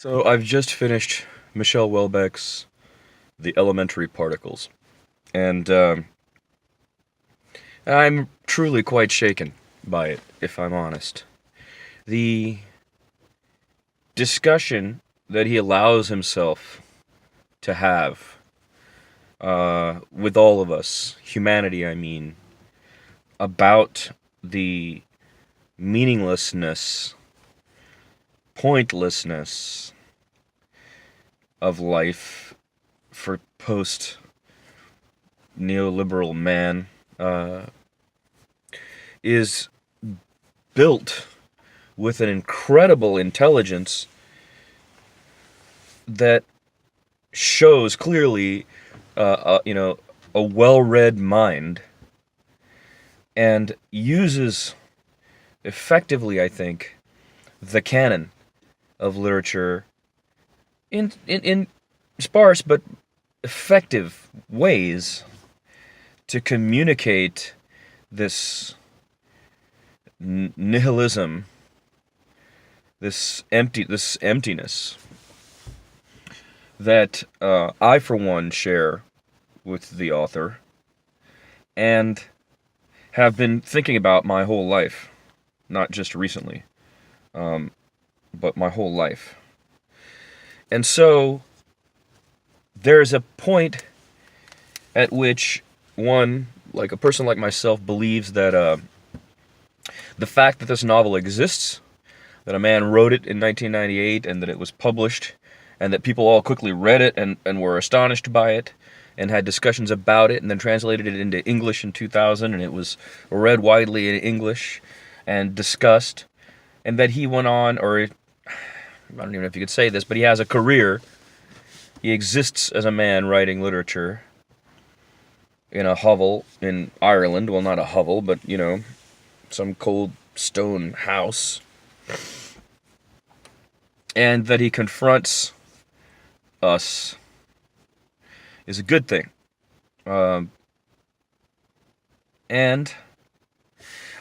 So I've just finished Michel Houellebecq's The Elementary Particles, and I'm truly quite shaken by it, if I'm honest. The discussion that he allows himself to have with all of us, humanity, I mean, about the meaninglessness, pointlessness of life for post neoliberal man is built with an incredible intelligence that shows clearly, a well-read mind, and uses effectively, I think, the canon of literature in sparse but effective ways to communicate this nihilism, this emptiness that I, for one, share with the author and have been thinking about my whole life, not just recently, but my whole life. And so there's a point at which one, like a person like myself, believes that the fact that this novel exists, that a man wrote it in 1998 and that it was published, and that people all quickly read it and were astonished by it, and had discussions about it, and then translated it into English in 2000, and it was read widely in English and discussed, and that he went on, or I don't even know if you could say this, but he has a career. He exists as a man writing literature in a hovel in Ireland. Well, not a hovel, but, some cold stone house. And that he confronts us is a good thing. And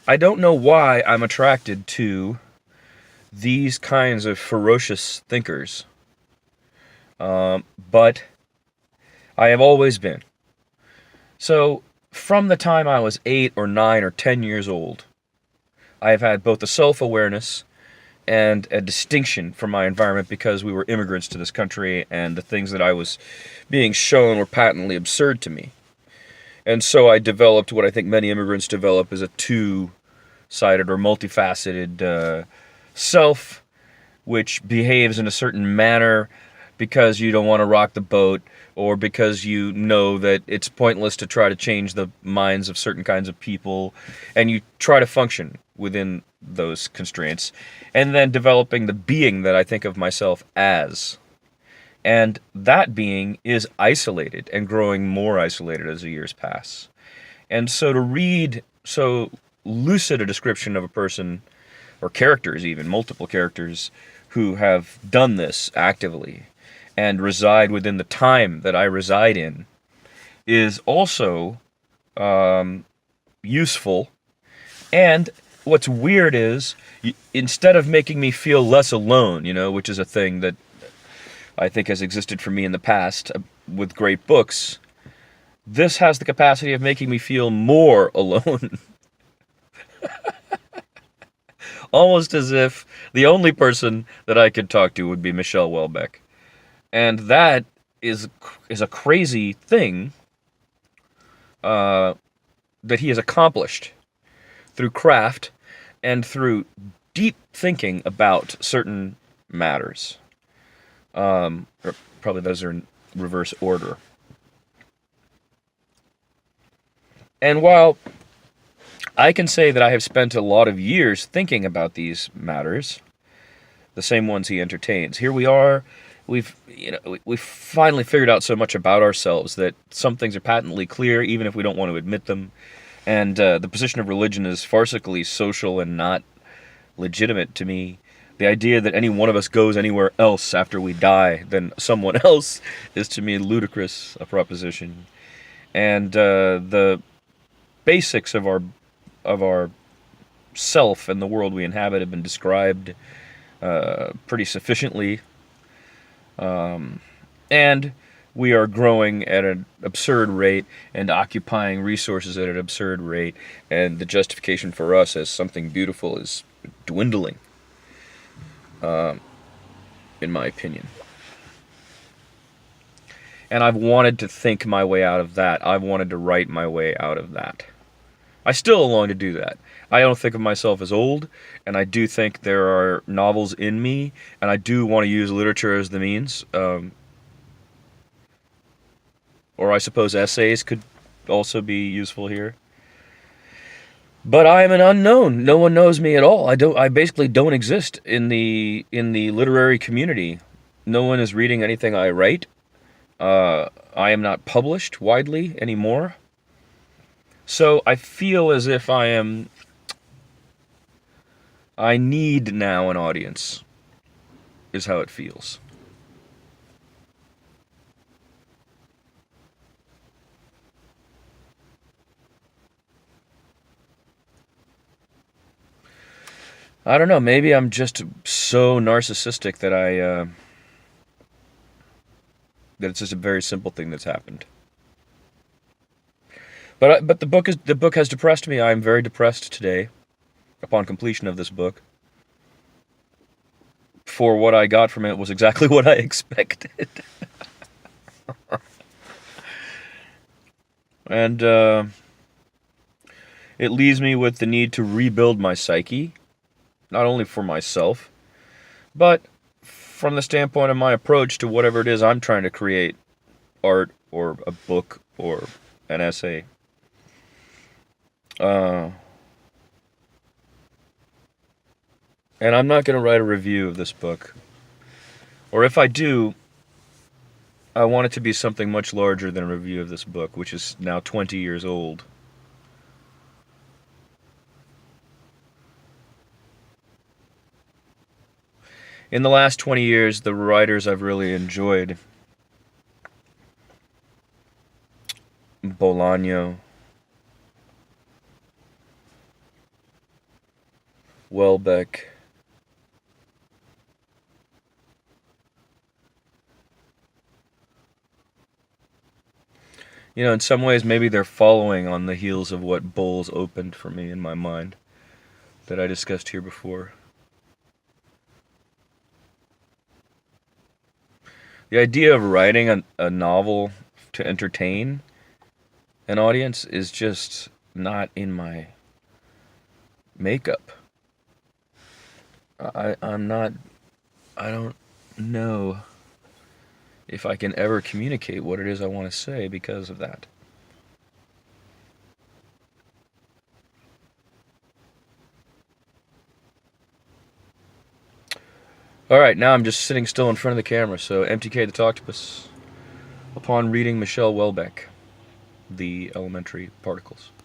I don't know why I'm attracted to these kinds of ferocious thinkers. But I have always been. So, from the time I was 8 or 9 or 10 years old, I have had both a self-awareness and a distinction from my environment because we were immigrants to this country and the things that I was being shown were patently absurd to me. And so I developed what I think many immigrants develop as a two-sided or multifaceted self, which behaves in a certain manner because you don't want to rock the boat, or because you know that it's pointless to try to change the minds of certain kinds of people, and you try to function within those constraints, and then developing the being that I think of myself as. And that being is isolated and growing more isolated as the years pass. And so to read so lucid a description of a person, or characters even, multiple characters, who have done this actively and reside within the time that I reside in, is also useful. And what's weird is, instead of making me feel less alone, which is a thing that I think has existed for me in the past with great books, this has the capacity of making me feel more alone. Almost as if the only person that I could talk to would be Michel Houellebecq. And that is a crazy thing that he has accomplished through craft and through deep thinking about certain matters. Or probably those are in reverse order. And while I can say that I have spent a lot of years thinking about these matters, the same ones he entertains, here we are. We've finally figured out so much about ourselves that some things are patently clear, even if we don't want to admit them. And the position of religion is farcically social and not legitimate to me. The idea that any one of us goes anywhere else after we die than someone else is to me ludicrous a proposition. And the basics of our self and the world we inhabit have been described pretty sufficiently And we are growing at an absurd rate and occupying resources at an absurd rate, and the justification for us as something beautiful is dwindling, in my opinion. And I've wanted to think my way out of that. I've wanted to write my way out of that. I still long to do that. I don't think of myself as old, and I do think there are novels in me, and I do want to use literature as the means. Or I suppose essays could also be useful here. But I am an unknown. No one knows me at all. I basically don't exist in the literary community. No one is reading anything I write. I am not published widely anymore. So I feel as if I need now an audience, is how it feels. I don't know, maybe I'm just so narcissistic that it's just a very simple thing that's happened. But the book has depressed me. I'm very depressed today upon completion of this book. For what I got from it was exactly what I expected. And it leaves me with the need to rebuild my psyche, not only for myself, but from the standpoint of my approach to whatever it is I'm trying to create, art or a book or an essay. Uh, and I'm not going to write a review of this book. Or if I do, I want it to be something much larger than a review of this book, which is now 20 years old. In the last 20 years, the writers I've really enjoyed: Bolaño, Houellebecq, in some ways, maybe they're following on the heels of what Bowles opened for me in my mind that I discussed here before. The idea of writing a novel to entertain an audience is just not in my makeup. I'm not, I don't know if I can ever communicate what it is I want to say because of that. Alright, now I'm just sitting still in front of the camera, so MTK the Octopus, upon reading Michel Houellebecq, The Elementary Particles.